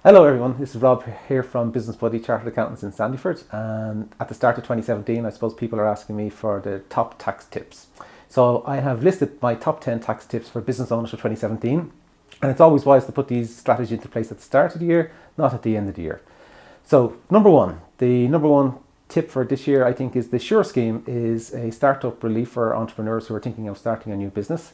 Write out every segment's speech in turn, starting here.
Hello everyone, this is Rob here from Business Buddy Chartered Accountants in Sandyford, and at the start of 2017 I suppose people are asking me for the top tax tips. So I have listed my top 10 tax tips for business owners for 2017, and it's always wise to put these strategies into place at the start of the year, not at the end of the year. So the number one tip for this year I think is the Sure scheme is a startup relief for entrepreneurs who are thinking of starting a new business.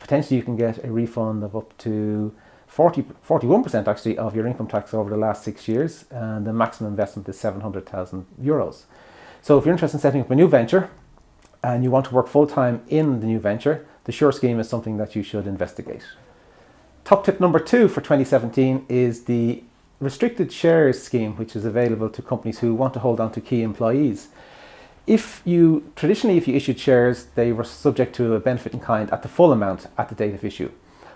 Potentially you can get a refund of up to 41% actually of your income tax over the last 6 years, and the maximum investment is €700,000. So if you're interested in setting up a new venture and you want to work full-time in the new venture, the Sure scheme is something that you should investigate. Top tip number 2 for 2017 is the restricted shares scheme, which is available to companies who want to hold on to key employees. Traditionally, if you issued shares, they were subject to a benefit in kind at the full amount at the date of issue.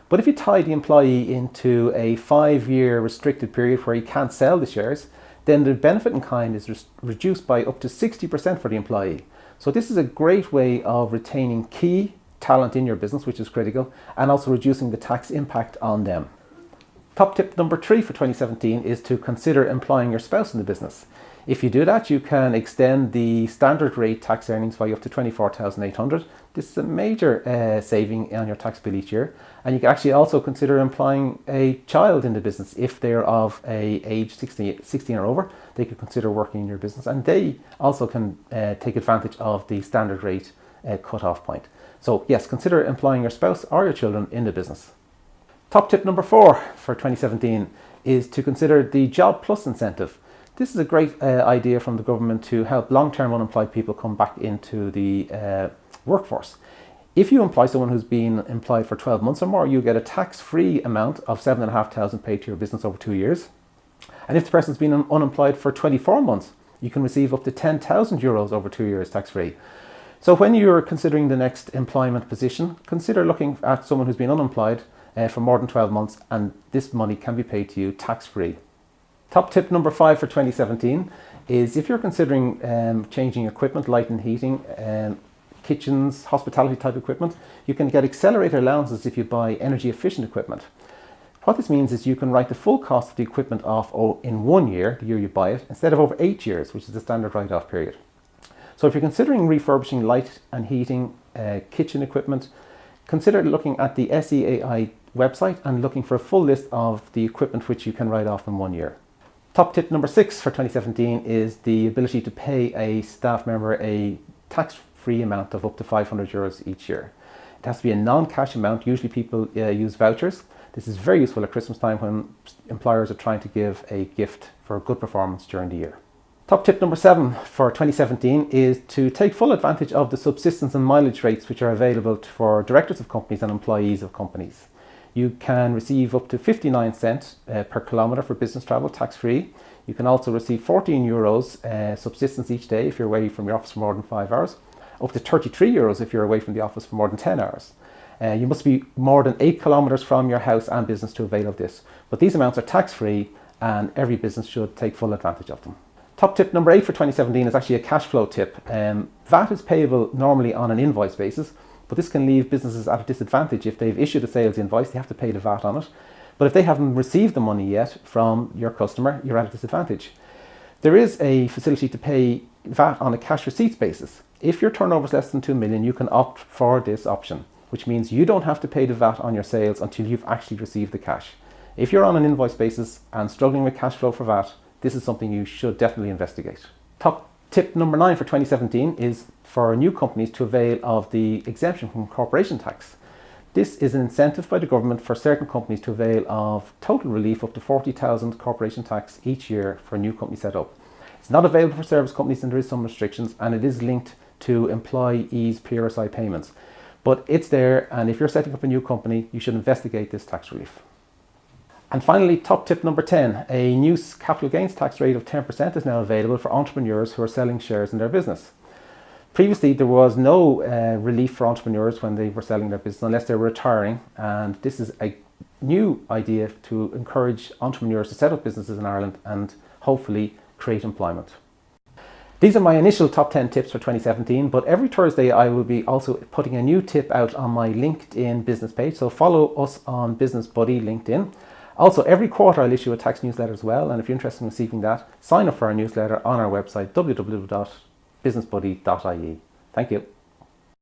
But if you tie the employee into a 5-year restricted period where he can't sell the shares, then the benefit in kind is reduced by up to 60% for the employee. So this is a great way of retaining key talent in your business, which is critical, and also reducing the tax impact on them. Top tip number 3 for 2017 is to consider employing your spouse in the business. If you do that, you can extend the standard rate tax earnings by up to $24,800. This is a major saving on your tax bill each year. And you can actually also consider employing a child in the business. If they're of age 16 or over, they could consider working in your business, and they also can take advantage of the standard rate cut-off point. So yes, consider employing your spouse or your children in the business. Top tip number 4 for 2017 is to consider the Job Plus incentive. This is a great idea from the government to help long-term unemployed people come back into the workforce. If you employ someone who's been employed for 12 months or more, you get a tax-free amount of $7,500 paid to your business over 2 years. And if the person's been unemployed for 24 months, you can receive up to €10,000 over 2 years tax-free. So when you're considering the next employment position, consider looking at someone who's been unemployed for more than 12 months, and this money can be paid to you tax-free. Top tip number 5 for 2017 is if you're considering changing equipment, light and heating, kitchens, hospitality type equipment, you can get accelerator allowances if you buy energy efficient equipment. What this means is you can write the full cost of the equipment off in 1 year, the year you buy it, instead of over 8 years, which is the standard write-off period. So if you're considering refurbishing light and heating kitchen equipment, consider looking at the SEAI website and looking for a full list of the equipment which you can write off in 1 year. Top tip number 6 for 2017 is the ability to pay a staff member a tax-free amount of up to €500 each year. It has to be a non-cash amount. Usually people use vouchers. This is very useful at Christmas time when employers are trying to give a gift for good performance during the year. Top tip number 7 for 2017 is to take full advantage of the subsistence and mileage rates which are available for directors of companies and employees of companies. You can receive up to 59 cents per kilometre for business travel, tax-free. You can also receive €14 subsistence each day if you're away from your office for more than 5 hours, up to €33 if you're away from the office for more than 10 hours. You must be more than 8 kilometres from your house and business to avail of this. But these amounts are tax-free, and every business should take full advantage of them. Top tip number 8 for 2017 is actually a cash flow tip. VAT is payable normally on an invoice basis, but this can leave businesses at a disadvantage. If they've issued a sales invoice, they have to pay the VAT on it. But if they haven't received the money yet from your customer, you're at a disadvantage. There is a facility to pay VAT on a cash receipts basis. If your turnover is less than 2 million, you can opt for this option, which means you don't have to pay the VAT on your sales until you've actually received the cash. If you're on an invoice basis and struggling with cash flow for VAT, this is something you should definitely investigate. Top tip number 9 for 2017 is for new companies to avail of the exemption from corporation tax. This is an incentive by the government for certain companies to avail of total relief up to 40,000 corporation tax each year for a new company set up. It's not available for service companies, and there is some restrictions, and it is linked to employees' PRSI payments. But it's there, and if you're setting up a new company, you should investigate this tax relief. And finally, top tip number 10, a new capital gains tax rate of 10% is now available for entrepreneurs who are selling shares in their business. Previously, there was no relief for entrepreneurs when they were selling their business unless they were retiring, and this is a new idea to encourage entrepreneurs to set up businesses in Ireland and hopefully create employment. These are my initial top 10 tips for 2017, but every Thursday I will be also putting a new tip out on my LinkedIn business page. So follow us on Business Buddy LinkedIn, Also, every quarter I'll issue a tax newsletter as well, and if you're interested in receiving that, sign up for our newsletter on our website, www.businessbuddy.ie. Thank you.